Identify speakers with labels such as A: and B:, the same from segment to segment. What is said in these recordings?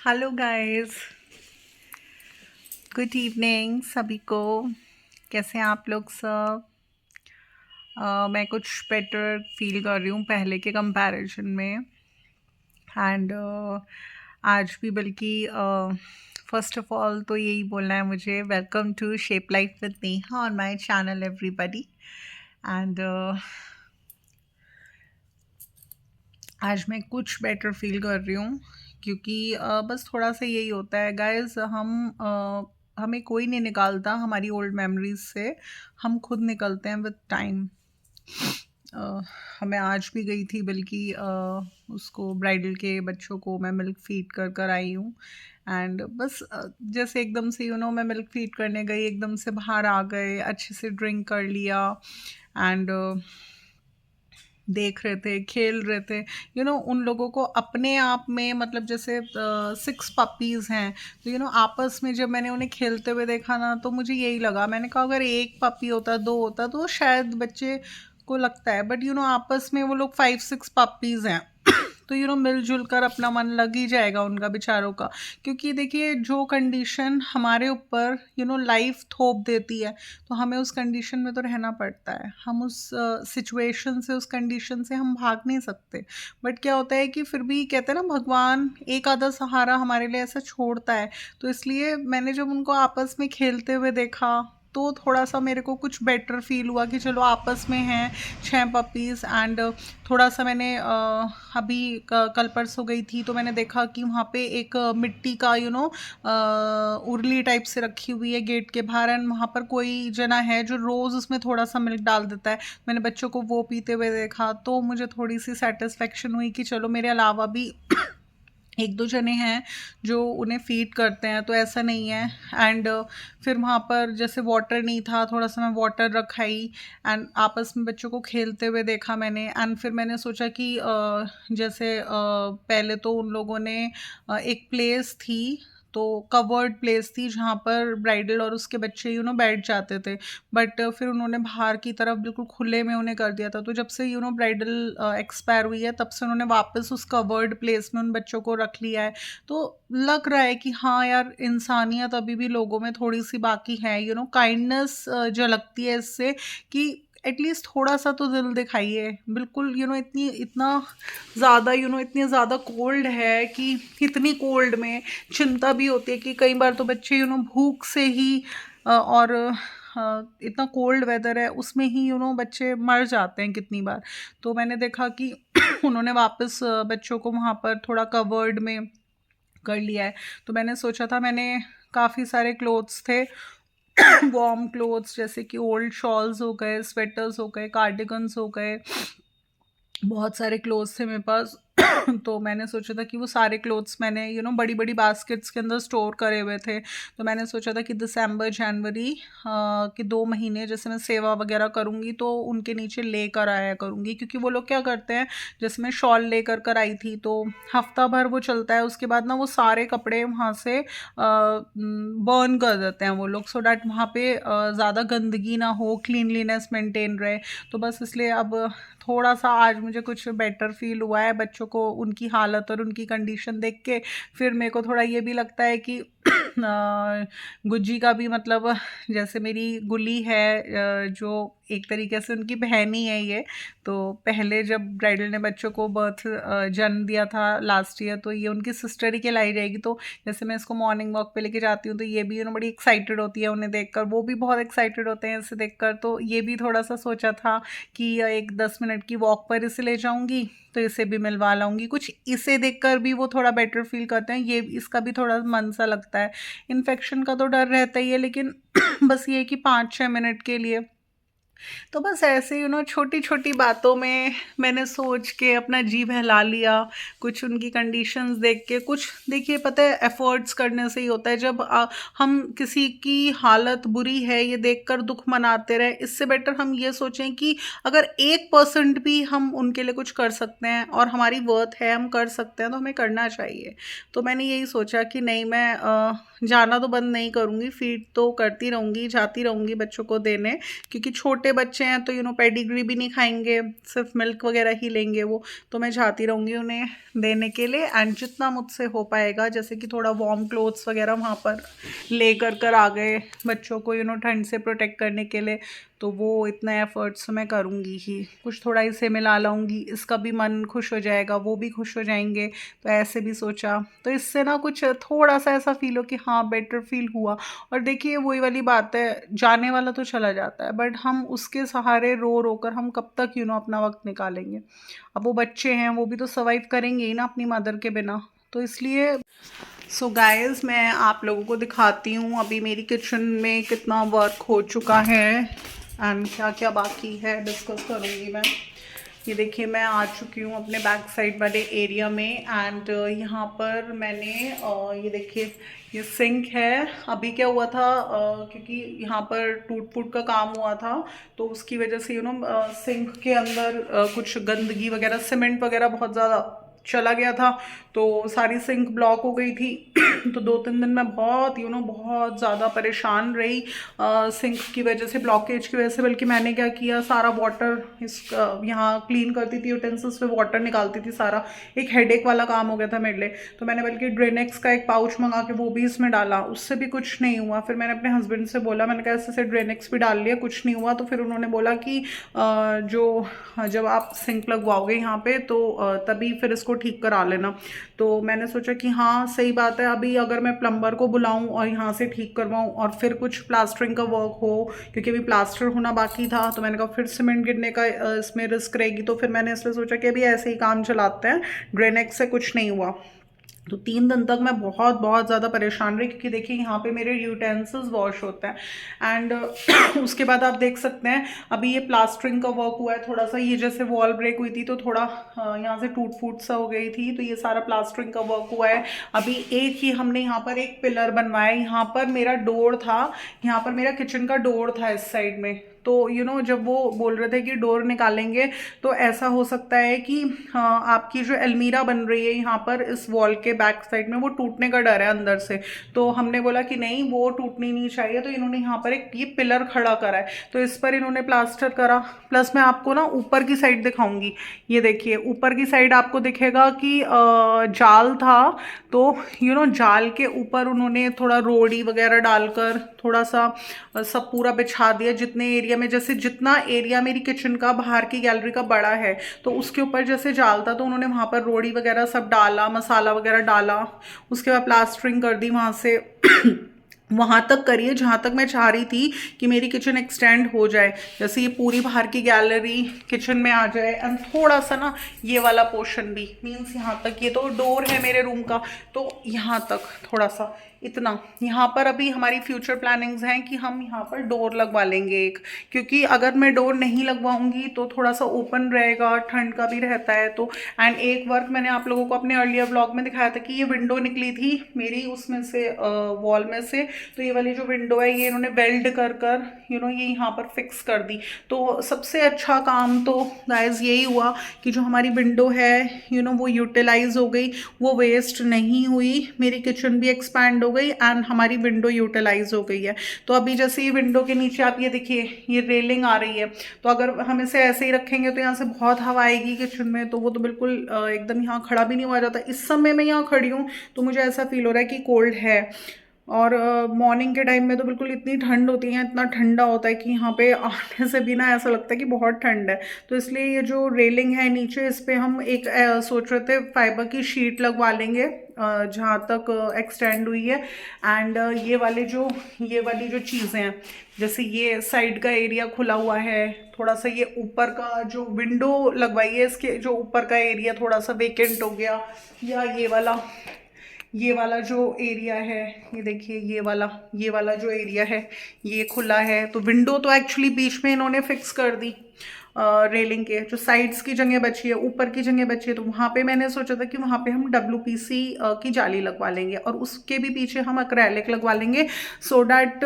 A: Hello guys, good evening सभी को। कैसे हैं आप लोग सब? मैं कुछ बेटर फील कर रही हूँ पहले के कंपैरिजन में। एंड आज भी बल्कि फर्स्ट ऑफ ऑल तो यही बोलना है मुझे, welcome to shape life with Neha on my channel everybody. And आज मैं कुछ बेटर फील कर रही हूँ क्योंकि बस थोड़ा सा यही होता है गाइस। हमें कोई नहीं निकालता हमारी ओल्ड मेमोरीज से, हम खुद निकलते हैं विद टाइम। मैं आज भी गई थी बल्कि उसको ब्राइडल के बच्चों को मैं मिल्क फीड कर कर आई हूँ। एंड बस जैसे एकदम से मैं मिल्क फीड करने गई, एकदम से बाहर आ गए, अच्छे से ड्रिंक कर लिया। एंड देख रहे थे, खेल रहे थे। उन लोगों को अपने आप में, मतलब जैसे 6 पपीज़ हैं, तो आपस में जब मैंने उन्हें खेलते हुए देखा ना, तो मुझे यही लगा, मैंने कहा अगर एक पपी होता, दो होता तो शायद बच्चे को लगता है, बट आपस में वो लोग 5-6 पपीज़ हैं। तो मिलजुल कर अपना मन लग ही जाएगा उनका बेचारों का। क्योंकि देखिए, जो कंडीशन हमारे ऊपर लाइफ थोप देती है, तो हमें उस कंडीशन में तो रहना पड़ता है। हम उस सिचुएशन से, उस कंडीशन से हम भाग नहीं सकते। बट क्या होता है कि फिर भी कहते हैं ना, भगवान एक आधा सहारा हमारे लिए ऐसा छोड़ता है। तो इसलिए मैंने जब उनको आपस में खेलते हुए देखा, तो थोड़ा सा मेरे को कुछ बेटर फील हुआ कि चलो आपस में हैं 6 पपीज़। एंड थोड़ा सा मैंने अभी कल परसों गई थी, तो मैंने देखा कि वहाँ पे एक मिट्टी का उरली टाइप से रखी हुई है गेट के बाहर। एंड वहाँ पर कोई जना है जो रोज़ उसमें थोड़ा सा मिल्क डाल देता है। मैंने बच्चों को वो पीते हुए देखा, तो मुझे थोड़ी सी सेटिस्फेक्शन हुई कि चलो मेरे अलावा भी एक दो जने हैं जो उन्हें फीड करते हैं, तो ऐसा नहीं है। एंड फिर वहाँ पर जैसे वाटर नहीं था, थोड़ा सा मैं वाटर रखाई। एंड आपस में बच्चों को खेलते हुए देखा मैंने। एंड फिर मैंने सोचा कि जैसे पहले तो उन लोगों ने एक प्लेस थी, तो कवर्ड प्लेस थी जहाँ पर ब्राइडल और उसके बच्चे बैठ जाते थे। बट फिर उन्होंने बाहर की तरफ बिल्कुल खुले में उन्हें कर दिया था। तो जब से ब्राइडल एक्सपायर हुई है, तब से उन्होंने वापस उस कवर्ड प्लेस में उन बच्चों को रख लिया है। तो लग रहा है कि हाँ यार, इंसानियत अभी भी लोगों में थोड़ी सी बाकी है। काइंडनेस झलकती है इससे कि एटलीस्ट थोड़ा सा तो दिल दिखाइए। बिल्कुल इतना ज़्यादा इतनी ज़्यादा कोल्ड है कि इतनी कोल्ड में चिंता भी होती है कि कई बार तो बच्चे भूख से ही और इतना कोल्ड वेदर है उसमें ही बच्चे मर जाते हैं कितनी बार। तो मैंने देखा कि उन्होंने वापस बच्चों को वहाँ पर थोड़ा कवर्ड में कर लिया है। तो मैंने सोचा था, मैंने काफ़ी सारे क्लोथ्स थे, वार्म क्लोथ्स, जैसे कि ओल्ड शॉल्स हो गए, स्वेटर्स हो गए, कार्डिगन्स हो गए, बहुत सारे क्लोथ्स थे मेरे पास। तो मैंने सोचा था कि वो सारे क्लोथ्स मैंने बड़ी बड़ी बास्केट्स के अंदर स्टोर करे हुए थे। तो मैंने सोचा था कि दिसंबर जनवरी के 2 महीने जैसे मैं सेवा वगैरह करूँगी, तो उनके नीचे लेकर आया करूँगी। क्योंकि वो लोग क्या करते हैं, जैसे मैं शॉल लेकर कर आई थी, तो हफ्ता भर वो चलता है, उसके बाद ना वो सारे कपड़े वहाँ से बर्न कर देते हैं वो लोग, सो डैट वहाँ पे ज़्यादा गंदगी ना हो, क्लीनलीनेस मेंटेन रहे। तो बस इसलिए अब थोड़ा सा आज मुझे कुछ बेटर फील हुआ है बच्चों को, उनकी हालत और उनकी कंडीशन देख के। फिर मेरे को थोड़ा ये भी लगता है कि गुज्जी का भी, मतलब जैसे मेरी गुली है, जो एक तरीके से उनकी बहन ही है ये। तो पहले जब ब्राइडल ने बच्चों को जन्म दिया था लास्ट ईयर, तो ये उनकी सिस्टर ही कहलाई जाएगी। तो जैसे मैं इसको मॉर्निंग वॉक पे लेके जाती हूँ, तो ये भी बड़ी एक्साइटेड होती है उन्हें देखकर, वो भी बहुत एक्साइटेड होते हैं इसे देखकर। तो ये भी थोड़ा सा सोचा था कि एक 10 मिनट की वॉक पर इसे ले जाऊंगी, तो इसे भी मिलवा लाऊंगी, कुछ इसे देखकर भी वो थोड़ा बेटर फील करते हैं। ये इसका भी थोड़ा मन सा लगता है। इन्फेक्शन का तो डर रहता ही है, लेकिन बस ये कि 5-6 मिनट के लिए। तो बस ऐसे छोटी छोटी बातों में मैंने सोच के अपना जी बहला लिया। कुछ उनकी कंडीशंस देख के, कुछ देखिए पता है, एफर्ट्स करने से ही होता है। जब हम किसी की हालत बुरी है ये देखकर दुख मनाते रहे, इससे बेटर हम ये सोचें कि अगर 1% भी हम उनके लिए कुछ कर सकते हैं और हमारी वर्थ है, हम कर सकते हैं, तो हमें करना चाहिए। तो मैंने यही सोचा कि नहीं, मैं जाना तो बंद नहीं करूँगी, फीड तो करती रहूँगी, जाती रहूँगी बच्चों को देने। क्योंकि छोटे छोटे बच्चे हैं तो पेडिग्री भी नहीं खाएंगे, सिर्फ मिल्क वगैरह ही लेंगे वो। तो मैं चाहती रहूँगी उन्हें देने के लिए, एंड जितना मुझसे हो पाएगा, जैसे कि थोड़ा वार्म क्लोथ्स वगैरह वहाँ पर ले कर आ गए बच्चों को ठंड से प्रोटेक्ट करने के लिए, तो वो इतना एफर्ट्स मैं करूँगी ही। कुछ थोड़ा इसे मिला लाऊंगी, इसका भी मन खुश हो जाएगा, वो भी खुश हो जाएंगे। तो ऐसे भी सोचा, तो इससे ना कुछ थोड़ा सा ऐसा फील हो कि हाँ बेटर फील हुआ। और देखिए वही वाली बात है, जाने वाला तो चला जाता है, बट हम उसके सहारे रो रो कर हम कब तक अपना वक्त निकालेंगे। अब वो बच्चे हैं, वो भी तो सर्वाइव करेंगे ही ना अपनी मदर के बिना। तो इसलिए सो गाइस, मैं आप लोगों को दिखाती हूँ अभी मेरी किचन में कितना वर्क हो चुका है एंड क्या क्या बाकी है, डिस्कस करूँगी मैं। ये देखिए मैं आ चुकी हूँ अपने बैक साइड वाले एरिया में, एंड यहाँ पर मैंने ये देखिए ये सिंक है। अभी क्या हुआ था, क्योंकि यहाँ पर टूट फूट का काम हुआ था, तो उसकी वजह से सिंक के अंदर कुछ गंदगी वगैरह, सीमेंट वगैरह बहुत ज़्यादा चला गया था, तो सारी सिंक ब्लॉक हो गई थी। तो 2-3 दिन मैं बहुत बहुत ज़्यादा परेशान रही सिंक की वजह से, ब्लॉकेज की वजह से। बल्कि मैंने क्या किया, सारा वाटर इस यहाँ क्लीन करती थी, यूटेंसिल्स पे वाटर निकालती थी, सारा एक हेडेक वाला काम हो गया था मेरे लिए। तो मैंने बल्कि ड्रेनेक्स का एक पाउच मंगा के वो भी इसमें डाला, उससे भी कुछ नहीं हुआ। फिर मैंने अपने हस्बैंड से बोला, मैंने कहा ऐसे ड्रेनेक्स भी डाल लिया, कुछ नहीं हुआ। तो फिर उन्होंने बोला कि जब आप सिंक लगवाओगे यहाँ पे तो तभी फिर इसको ठीक करा लेना। तो मैंने सोचा कि हाँ सही बात है, अभी अगर मैं प्लम्बर को बुलाऊं और यहाँ से ठीक करवाऊं और फिर कुछ प्लास्टरिंग का वर्क हो, क्योंकि अभी प्लास्टर होना बाकी था, तो मैंने कहा फिर सीमेंट गिरने का इसमें रिस्क रहेगी। तो फिर मैंने इसलिए सोचा कि अभी ऐसे ही काम चलाते हैं, ड्रेनेक्स से कुछ नहीं हुआ। तो 3 दिन तक मैं बहुत बहुत ज़्यादा परेशान रही, क्योंकि देखिए यहाँ पे मेरे यूटेंसिल्स वॉश होते हैं एंड उसके बाद आप देख सकते हैं अभी ये प्लास्टरिंग का वर्क हुआ है थोड़ा सा। ये जैसे वॉल ब्रेक हुई थी तो थोड़ा यहाँ से टूट फूट सा हो गई थी, तो ये सारा प्लास्टरिंग का वर्क हुआ है। अभी एक ही हमने यहाँ पर एक पिलर बनवाया, यहाँ पर मेरा डोर था, यहाँ पर मेरा किचन का डोर था इस साइड में। तो जब वो बोल रहे थे कि डोर निकालेंगे, तो ऐसा हो सकता है कि आपकी जो अलमीरा बन रही है यहाँ पर इस वॉल के बैक साइड में, वो टूटने का डर है अंदर से। तो हमने बोला कि नहीं, वो टूटनी नहीं चाहिए। तो इन्होंने यहाँ पर एक ये पिलर खड़ा करा है, तो इस पर इन्होंने प्लास्टर करा। प्लस मैं आपको ना ऊपर की साइड दिखाऊंगी। ये देखिए ऊपर की साइड आपको दिखेगा कि जाल था, तो जाल के ऊपर उन्होंने थोड़ा रोड़ी वगैरह डालकर थोड़ा सा सब पूरा बिछा दिया। जितने एरिया में, जैसे जितना एरिया मेरी किचन का बाहर की गैलरी का बड़ा है, तो उसके ऊपर जैसे जाल था, तो उन्होंने वहाँ पर रोड़ी वगैरह सब डाला, मसाला वगैरह डाला। उसके बाद प्लास्टरिंग कर दी वहाँ से वहाँ तक करिए जहाँ तक मैं चाह रही थी कि मेरी किचन एक्सटेंड हो जाए, जैसे ये पूरी बाहर की गैलरी किचन में आ जाए, एंड थोड़ा सा ना ये वाला पोर्शन भी, मीन्स यहाँ तक, ये तो डोर है मेरे रूम का, तो यहाँ तक थोड़ा सा इतना। यहाँ पर अभी हमारी फ्यूचर प्लानिंग्स हैं कि हम यहाँ पर डोर लगवा लेंगे एक, क्योंकि अगर मैं डोर नहीं लगवाऊंगी तो थोड़ा सा ओपन रहेगा, ठंड का भी रहता है। तो एंड एक वर्क मैंने आप लोगों को अपने अर्लियर व्लॉग में दिखाया था कि ये विंडो निकली थी मेरी उसमें से, वॉल में से। तो ये वाली जो विंडो है ये इन्होंने वेल्ड कर कर ये यहाँ पर फिक्स कर दी। तो सबसे अच्छा काम तो गाइज यही हुआ कि जो हमारी विंडो है वो यूटिलाइज हो गई, वो वेस्ट नहीं हुई, मेरी किचन भी एक्सपैंड हो गई एंड हमारी विंडो यूटिलाइज हो गई है। तो अभी जैसे ये विंडो के नीचे आप ये देखिए ये रेलिंग आ रही है, तो अगर हम इसे ऐसे ही रखेंगे तो यहाँ से बहुत हवा आएगी किचन में, तो वो तो बिल्कुल एकदम यहाँ खड़ा भी नहीं हुआ जाता। इस समय मैं यहाँ खड़ी हूँ तो मुझे ऐसा फील हो रहा है कि कोल्ड है, और मॉर्निंग के टाइम में तो बिल्कुल इतनी ठंड होती है, इतना ठंडा होता है कि यहाँ पे आने से भी ना ऐसा लगता है कि बहुत ठंड है। तो इसलिए ये जो रेलिंग है नीचे, इस पे हम एक सोच रहे थे फाइबर की शीट लगवा लेंगे जहाँ तक एक्सटेंड हुई है। एंड ये वाली जो चीज़ें हैं, जैसे ये साइड का एरिया खुला हुआ है, थोड़ा सा ये ऊपर का जो विंडो लगवाई है इसके जो ऊपर का एरिया थोड़ा सा वेकेंट हो गया, या ये वाला जो एरिया है, ये देखिए ये वाला जो एरिया है ये खुला है। तो विंडो तो एक्चुअली बीच में इन्होंने फिक्स कर दी, रेलिंग के जो साइड्स की जगह बची है, ऊपर की जगह बची है, तो वहाँ पे मैंने सोचा था कि वहाँ पे हम WPC की जाली लगवा लेंगे और उसके भी पीछे हम एक्रेलिक लगवा लेंगे, सो डैट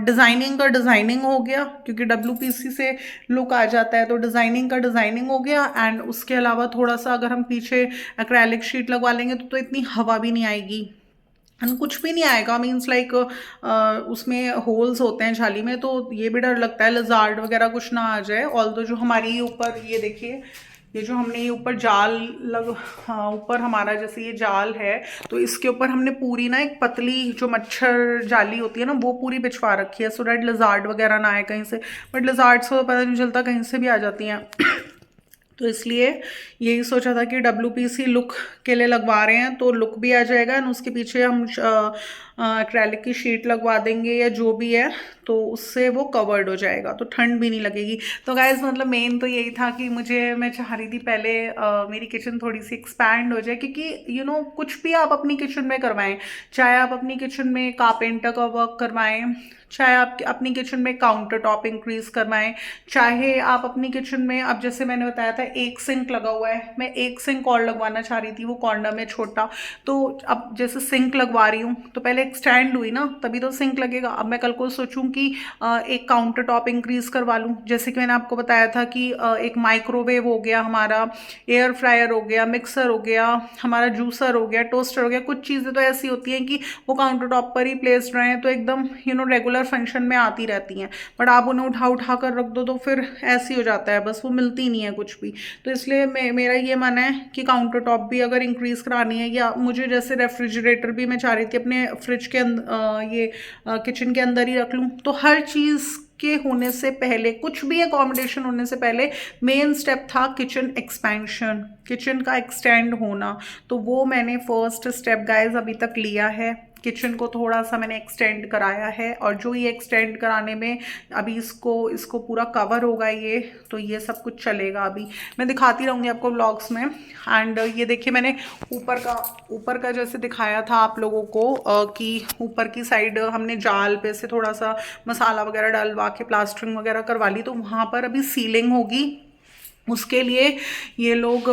A: डिज़ाइनिंग का डिज़ाइनिंग हो गया, क्योंकि WPC से लुक आ जाता है, तो डिज़ाइनिंग का डिज़ाइनिंग हो गया। एंड उसके अलावा थोड़ा सा अगर हम पीछे एक्रेलिक शीट लगवा लेंगे तो इतनी हवा भी नहीं आएगी कुछ भी नहीं आएगा, मीन्स लाइक उसमें होल्स होते हैं जाली में, तो ये भी डर लगता है लजार्ड वगैरह कुछ ना आ जाए। ऑल तो जो हमारी ऊपर ये देखिए, ये जो हमने ये ऊपर जाल हाँ ऊपर हमारा जैसे ये जाल है, तो इसके ऊपर हमने पूरी ना एक पतली जो मच्छर जाली होती है ना वो पूरी बिछवा रखी है, सो डेट लजार्ड वगैरह ना आए कहीं से। बट लजार्ड से पता नहीं चलता, कहीं से भी आ जाती हैं। तो इसलिए यही सोचा था कि WPC लुक के लिए लगवा रहे हैं, तो लुक भी आ जाएगा और उसके पीछे हम एक्रेलिक की शीट लगवा देंगे या जो भी है, तो उससे वो कवर्ड हो जाएगा, तो ठंड भी नहीं लगेगी। तो गाइज मतलब मेन तो यही था कि मैं चाह रही थी पहले मेरी किचन थोड़ी सी एक्सपैंड हो जाए, क्योंकि कुछ भी आप अपनी किचन में करवाएं, चाहे आप अपनी किचन में कारपेंटर का वर्क करवाएं, चाहे आप अपनी किचन में काउंटर टॉप इंक्रीज करवाएं, चाहे आप अपनी किचन में, अब जैसे मैंने बताया था एक सिंक लगा हुआ है, मैं एक सिंक और लगवाना चाह रही थी, वो कॉर्नर में छोटा। तो अब जैसे सिंक लगवा रही हूँ तो पहले एक स्टैंड हुई ना, तभी तो सिंक लगेगा। अब मैं कल को सोचूं कि एक काउंटर टॉप इंक्रीज करवा लूँ, जैसे कि मैंने आपको बताया था कि एक माइक्रोवेव हो गया हमारा, एयर फ्रायर हो गया, मिक्सर हो गया, हमारा जूसर हो गया, टोस्टर हो गया। कुछ चीज़ें तो ऐसी होती हैं कि वो काउंटर टॉप पर ही प्लेस्ड रहे, तो एकदम रेगुलर फंक्शन में आती रहती हैं, बट आप उन्हें उठा उठा कर रख दो तो फिर ऐसी हो जाता है, बस वो मिलती नहीं है कुछ भी। तो इसलिए मेरा ये मन है कि काउंटर टॉप भी अगर इंक्रीज करानी है, या मुझे जैसे रेफ्रिजरेटर भी मैं चाह रही थी अपने फ्रिज के अंदर, ये किचन के अंदर ही रख लूँ। तो हर चीज़ के होने से पहले, कुछ भी अकोमोडेशन होने से पहले मेन स्टेप था किचन एक्सपेंशन, किचन का एक्सटेंड होना। तो वो मैंने फर्स्ट स्टेप गाइज अभी तक लिया है, किचन को थोड़ा सा मैंने एक्सटेंड कराया है, और जो ये एक्सटेंड कराने में अभी इसको पूरा कवर होगा ये, तो ये सब कुछ चलेगा। अभी मैं दिखाती रहूँगी आपको व्लॉग्स में। एंड ये देखिए मैंने ऊपर का जैसे दिखाया था आप लोगों को कि ऊपर की साइड हमने जाल पे से थोड़ा सा मसाला वगैरह डलवा के प्लास्टरिंग वगैरह करवा ली, तो वहाँ पर अभी सीलिंग होगी। उसके लिए ये लोग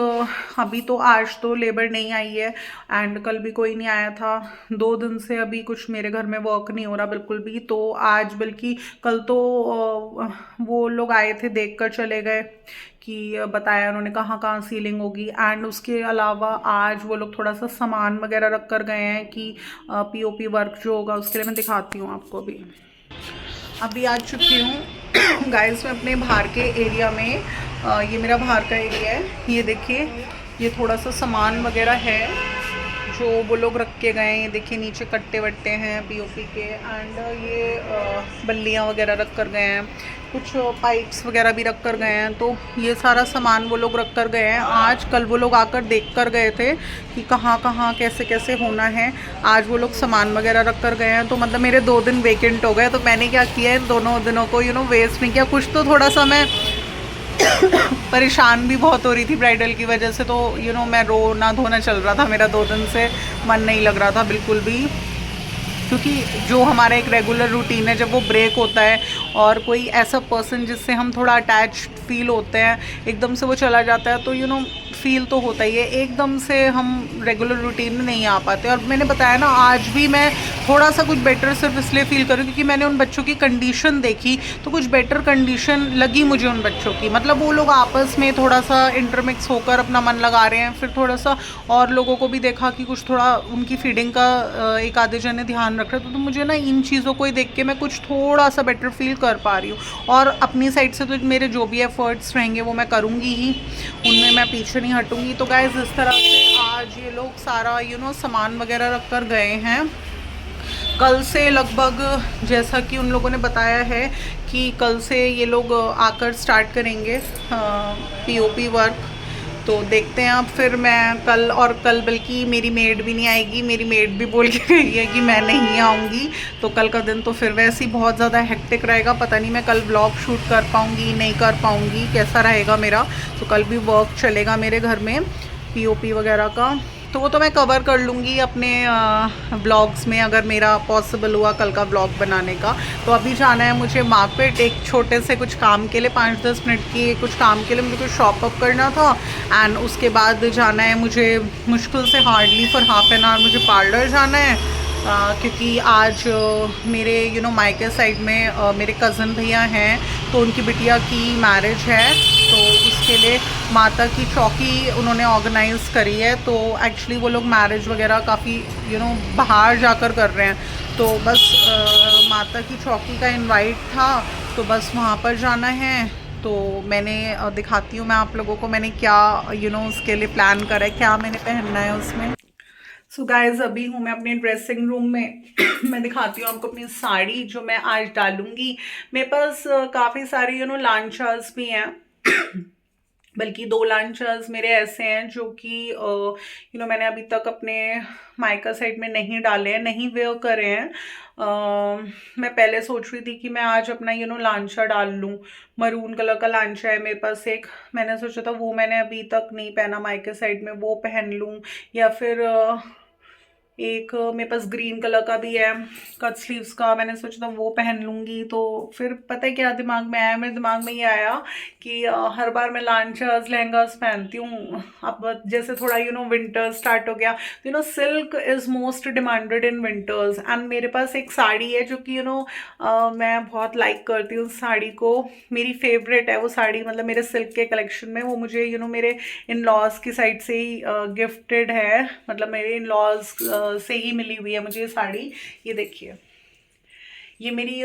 A: अभी तो आज तो लेबर नहीं आई है, एंड कल भी कोई नहीं आया था, 2 दिन से अभी कुछ मेरे घर में वर्क नहीं हो रहा बिल्कुल भी। तो आज बल्कि कल तो वो लोग आए थे, देख कर चले गए कि बताया उन्होंने कहाँ कहाँ सीलिंग होगी। एंड उसके अलावा आज वो लोग थोड़ा सा सामान वगैरह रख कर गए हैं कि POP वर्क जो होगा उसके लिए। मैं दिखाती हूँ आपको। अभी आ चुकी हूँ गाइस मैं अपने बाहर के एरिया में। ये मेरा बाहर का एरिया है, ये देखिए, ये थोड़ा सा सामान वगैरह है जो वो लोग रख के गए हैं। ये देखिए नीचे कट्टे वट्टे हैं POP के, एंड ये बल्लियाँ वगैरह रख कर गए हैं, कुछ पाइप्स वगैरह भी रख कर गए हैं। तो ये सारा सामान वो लोग रख कर गए हैं। आज कल वो लोग आकर देख कर गए थे कि कहाँ कहाँ कैसे कैसे होना है। आज वो लोग सामान वगैरह रख कर गए हैं, तो मतलब मेरे 2 दिन वेकेंट हो गए। तो मैंने क्या किया, इन दोनों दिनों को वेस्ट नहीं किया। कुछ तो थोड़ा सा मैं परेशान भी बहुत हो रही थी ब्राइडल की वजह से, तो मैं रोना धोना चल रहा था मेरा, 2 दिन से मन नहीं लग रहा था बिल्कुल भी। क्योंकि जो हमारा एक रेगुलर रूटीन है, जब वो ब्रेक होता है और कोई ऐसा पर्सन जिससे हम थोड़ा अटैच फील होते हैं, एकदम से वो चला जाता है, तो फील तो होता ही है, एकदम से हम रेगुलर रूटीन में नहीं आ पाते। और मैंने बताया ना, आज भी मैं थोड़ा सा कुछ बेटर सिर्फ इसलिए फील करूँ क्योंकि मैंने उन बच्चों की कंडीशन देखी, तो कुछ बेटर कंडीशन लगी मुझे उन बच्चों की। मतलब वो लोग आपस में थोड़ा सा इंटरमिक्स होकर अपना मन लगा रहे हैं। फिर थोड़ा सा और लोगों को भी देखा कि कुछ थोड़ा उनकी फीडिंग का एक आधे जने ध्यान रख रहे थे, तो मुझे ना इन चीज़ों को ही देख के मैं कुछ थोड़ा सा बेटर फील कर पा रही हूँ। और अपनी साइड से तो मेरे जो भी एफर्ट्स रहेंगे वो मैं करूँगी ही, उनमें मैं पीछे नहीं हटूँगी। तो गाइस इस तरह से आज ये लोग सारा सामान वगैरह रख कर गए हैं। कल से लगभग, जैसा कि उन लोगों ने बताया है कि कल से ये लोग आकर स्टार्ट करेंगे POP वर्क। तो देखते हैं अब फिर मैं कल बल्कि मेरी मेड भी नहीं आएगी, मेरी मेड भी बोल के गई है कि मैं नहीं आऊँगी। तो कल का दिन तो फिर वैसे ही बहुत ज़्यादा हेक्टिक रहेगा। पता नहीं मैं कल व्लॉग शूट कर पाऊँगी नहीं कर पाऊँगी, कैसा रहेगा मेरा। तो कल भी वर्क चलेगा मेरे घर में POP वगैरह का, तो वो तो मैं कवर कर लूँगी अपने ब्लॉग्स में, अगर मेरा पॉसिबल हुआ कल का ब्लॉग बनाने का। तो अभी जाना है मुझे मार्केट एक छोटे से कुछ काम के लिए, 5-10 मिनट की कुछ काम के लिए मुझे कुछ शॉप अप करना था। एंड उसके बाद जाना है मुझे मुश्किल से hardly for half an hour मुझे पार्लर जाना है। क्योंकि आज मेरे मायके साइड में मेरे कज़न भैया हैं, तो उनकी बिटिया की मैरिज है। तो तो उसके लिए माता की चौकी उन्होंने ऑर्गेनाइज करी है। तो एक्चुअली वो लोग मैरिज वगैरह काफ़ी बाहर जाकर कर रहे हैं, तो बस माता की चौकी का इनवाइट था, तो बस वहाँ पर जाना है। तो मैंने दिखाती हूँ मैं आप लोगों को मैंने क्या उसके लिए प्लान करा है, क्या मैंने पहनना है उसमें। सो गाइज अभी हूँ मैं अपने ड्रेसिंग रूम में मैं दिखाती हूँ आपको अपनी साड़ी जो मैं आज डालूंगी। मेरे पास काफ़ी सारी लांचास भी हैं बल्कि 2 लांचर्स मेरे ऐसे हैं जो कि मैंने अभी तक अपने मायका साइड में नहीं डाले हैं, नहीं वेयर करे हैं। मैं पहले सोच रही थी कि मैं आज अपना लांचा डाल लूँ। मरून कलर का लांचा है मेरे पास एक, मैंने सोचा था वो मैंने अभी तक नहीं पहना मायके साइड में, वो पहन लूँ। या फिर एक मेरे पास ग्रीन कलर का भी है कट स्लीव्स का, मैंने सोचा था वो पहन लूँगी। तो फिर पता है क्या दिमाग में आया, मेरे दिमाग में ये आया कि हर बार मैं लांचास लहंगास पहनती हूँ। अब जैसे थोड़ा विंटर स्टार्ट हो गया, तो silk is most demanded in winters. And मेरे पास एक साड़ी है जो कि मैं बहुत लाइक करती हूँ उस साड़ी को, मेरी फेवरेट है वो साड़ी, मतलब मेरे सिल्क के कलेक्शन में। वो मुझे मेरे इन लॉज की साइड से ही गिफ्टेड है, मतलब मेरे इन लॉज से ही मिली हुई है मुझे ये साड़ी। ये देखिए, ये मेरी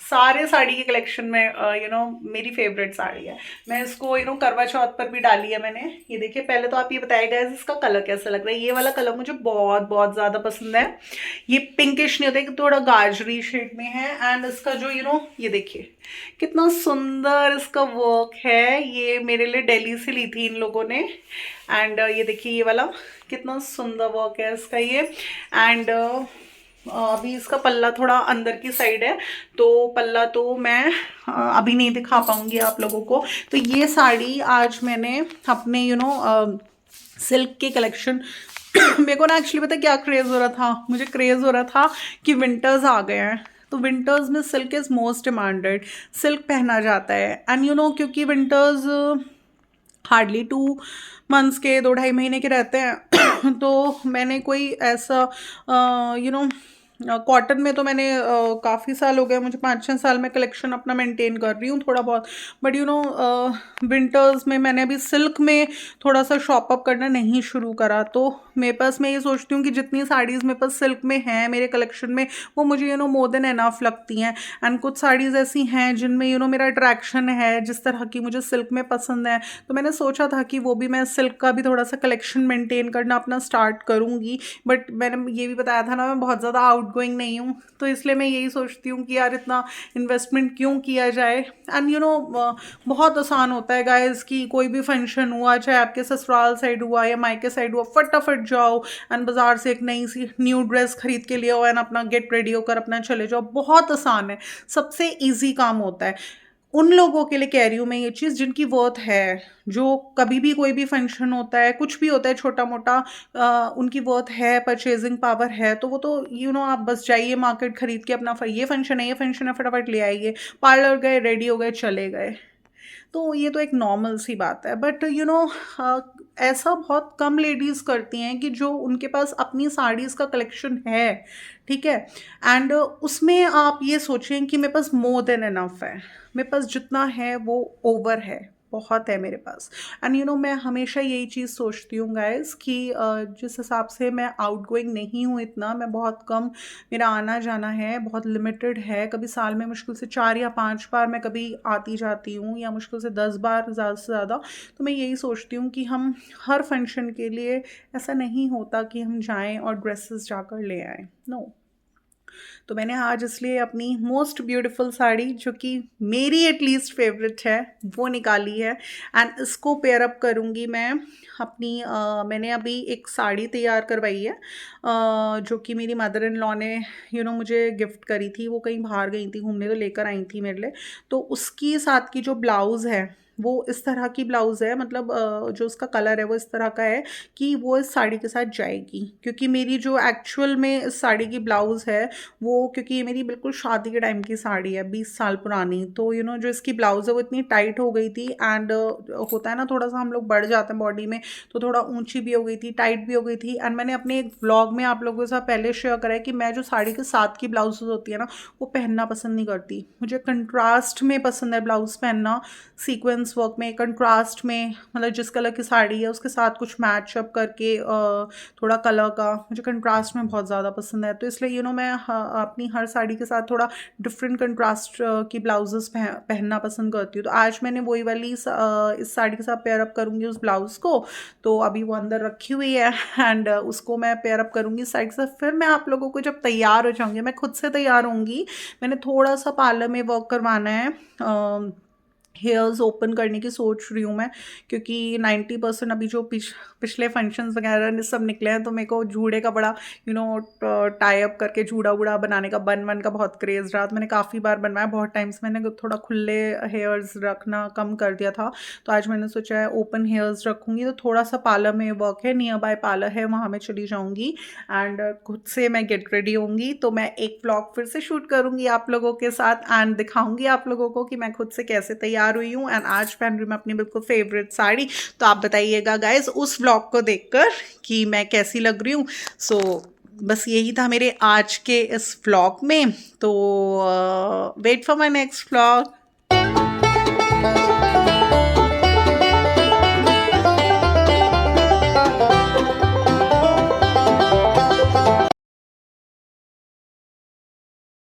A: सारे साड़ी के कलेक्शन में मेरी फेवरेट साड़ी है। मैं इसको करवा चौथ पर भी डाली है मैंने। ये देखिए, पहले तो आप ये बताइएगा इसका कलर कैसा लग रहा है। ये वाला कलर मुझे बहुत बहुत ज़्यादा पसंद है। ये पिंकिश नहीं होता है, थोड़ा गाजरी शेड में है। एंड इसका जो ये देखिए कितना सुंदर इसका वर्क है। ये मेरे लिए दिल्ली से ली थी इन लोगों ने। एंड ये देखिए ये वाला कितना सुंदर वर्क है इसका ये। एंड अभी इसका पल्ला थोड़ा अंदर की साइड है, तो पल्ला तो मैं अभी नहीं दिखा पाऊंगी आप लोगों को। तो ये साड़ी आज मैंने अपने सिल्क के कलेक्शन मेरे को ना एक्चुअली पता क्या क्रेज़ हो रहा था, मुझे क्रेज़ हो रहा था कि विंटर्स आ गए हैं, तो विंटर्स में silk is most demanded, silk पहना जाता है। एंड क्योंकि विंटर्स हार्डली 2 मंथ्स के 2 ढाई महीने के रहते हैं तो मैंने कोई ऐसा कॉटन में तो मैंने काफ़ी साल हो गए मुझे, 5-6 साल में कलेक्शन अपना मेंटेन कर रही हूँ थोड़ा बहुत। बट विंटर्स में मैंने अभी सिल्क में थोड़ा सा शॉप अप करना नहीं शुरू करा। तो मेरे पास, मैं ये सोचती हूँ कि जितनी साड़ीज़ मेरे पास सिल्क में हैं मेरे कलेक्शन में, वो मुझे मोर देन एनफ लगती हैं। एंड कुछ साड़ीज़ ऐसी हैं जिनमें मेरा अट्रैक्शन है, जिस तरह की मुझे सिल्क में पसंद है। तो मैंने सोचा था कि वो भी मैं सिल्क का भी थोड़ा सा कलेक्शन मेंटेन करना अपना स्टार्ट करूँगी। बट मैंने ये भी बताया था ना, मैं बहुत ज़्यादा आउटगोइंग नहीं हूँ, तो इसलिए मैं यही सोचती हूँ कि यार इतना इन्वेस्टमेंट क्यों किया जाए। एंड बहुत आसान होता है गाइस कि कोई भी फंक्शन हुआ, चाहे आपके ससुराल साइड हुआ या मायके साइड हुआ, फटाफट जाओ एंड बाजार से एक नई सी न्यू ड्रेस खरीद के लिए आओ एंड अपना गेट रेडी होकर अपना चले जाओ। बहुत आसान है, सबसे ईजी काम होता है। उन लोगों के लिए कह रही हूँ मैं ये चीज़ जिनकी वर्थ है, जो कभी भी कोई भी फंक्शन होता है, कुछ भी होता है छोटा मोटा, उनकी वर्थ है, परचेजिंग पावर है, तो वो तो आप बस जाइए मार्केट खरीद के अपना ये फंक्शन है, ये फंक्शन है, फटाफट ले आइए, पार्लर गए, रेडी हो गए, चले गए। तो ये तो एक नॉर्मल सी बात है। बट ऐसा बहुत कम लेडीज़ करती हैं कि जो उनके पास अपनी साड़ीज़ का कलेक्शन है, ठीक है। एंड उसमें आप ये सोचें कि मेरे पास मोर देन इनफ है, मेरे पास जितना है वो ओवर है, बहुत है मेरे पास। एंड मैं हमेशा यही चीज़ सोचती हूँ गाइस कि जिस हिसाब से मैं आउटगोइंग नहीं हूँ इतना, मैं बहुत कम, मेरा आना जाना है बहुत लिमिटेड है, कभी साल में मुश्किल से 4 या 5 बार मैं कभी आती जाती हूँ, या मुश्किल से 10 बार ज़्यादा से ज़्यादा। तो मैं यही सोचती हूँ कि हम हर फंक्शन के लिए, ऐसा नहीं होता कि हम जाएं और ड्रेसेस जाकर ले आएँ, नो। तो मैंने आज इसलिए अपनी मोस्ट ब्यूटीफुल साड़ी, जो कि मेरी एटलीस्ट फेवरेट है, वो निकाली है। एंड इसको पेयर अप करूँगी मैं अपनी मैंने अभी एक साड़ी तैयार करवाई है जो कि मेरी मदर इन लॉ ने मुझे गिफ्ट करी थी। वो कहीं बाहर गई थी घूमने, तो लेकर आई थी मेरे लिए। तो उसकी साथ की जो ब्लाउज़ है वो इस तरह की ब्लाउज़ है, मतलब जो उसका कलर है वो इस तरह का है कि वो इस साड़ी के साथ जाएगी। क्योंकि मेरी जो एक्चुअल में इस साड़ी की ब्लाउज़ है वो, क्योंकि ये मेरी बिल्कुल शादी के टाइम की साड़ी है, 20 साल पुरानी, तो जो इसकी ब्लाउज़ है वो इतनी टाइट हो गई थी। एंड होता है ना, थोड़ा सा हम लोग बढ़ जाते हैं बॉडी में, तो थोड़ा ऊंची भी हो गई थी, टाइट भी हो गई थी। एंड मैंने अपने एक व्लॉग में आप लोगों के साथ पहले शेयर करा है कि मैं जो साड़ी के साथ की ब्लाउज होती है ना, वो पहनना पसंद नहीं करती। मुझे कंट्रास्ट में पसंद है ब्लाउज़ पहनना, सीक्वेंस सीक्वेंस वर्क में कंट्रास्ट में, मतलब जिस कलर की साड़ी है उसके साथ कुछ मैचअप करके थोड़ा कलर का, मुझे कंट्रास्ट में बहुत ज़्यादा पसंद है। तो इसलिए मैं अपनी हर साड़ी के साथ थोड़ा डिफरेंट कंट्रास्ट की ब्लाउजेस पहनना पसंद करती हूँ। तो आज मैंने वही वाली इस साड़ी के साथ पेयर अप करूँगी उस ब्लाउज़ को। तो अभी वो अंदर रखी हुई है एंड उसको मैं पेयर अप करूँगी इस साड़ी के साथ। फिर मैं आप लोगों को जब तैयार हो जाऊँगी, मैं खुद से तैयार होंगी, मैंने थोड़ा सा पार्लर में वर्क करवाना है, हेयर्स ओपन करने की सोच रही हूँ मैं, क्योंकि 90% अभी जो पिछले फंक्शंस वगैरह ने सब निकले हैं, तो मेरे को जूड़े का बड़ा टाई अप करके जूड़ा वूड़ा बनाने का, बन वन का बहुत क्रेज़ रहा। तो मैंने काफ़ी बार बनवाया, बहुत टाइम से मैंने थोड़ा खुले हेयर्स रखना कम कर दिया था। तो आज मैंने सोचा है ओपन हेयर्स रखूँगी। तो थोड़ा सा पार्लर में वर्क है, नियर बाय पार्लर है, वहाँ मैं चली जाऊँगी एंड खुद से मैं गेट रेडी होंगी। तो मैं एक व्लॉग फिर से शूट करूँगी आप लोगों के साथ एंड दिखाऊँगी आप लोगों को कि मैं खुद से कैसे तैयार हुई हूँ। एंड आज पहन रही हूँ मैं अपनी बिल्कुल फेवरेट साड़ी। तो आप बताइएगा गाइज उस व्लॉग को देखकर कि मैं कैसी लग रही हूँ। सो बस यही था मेरे आज के इस व्लॉग में। तो wait for my next vlog.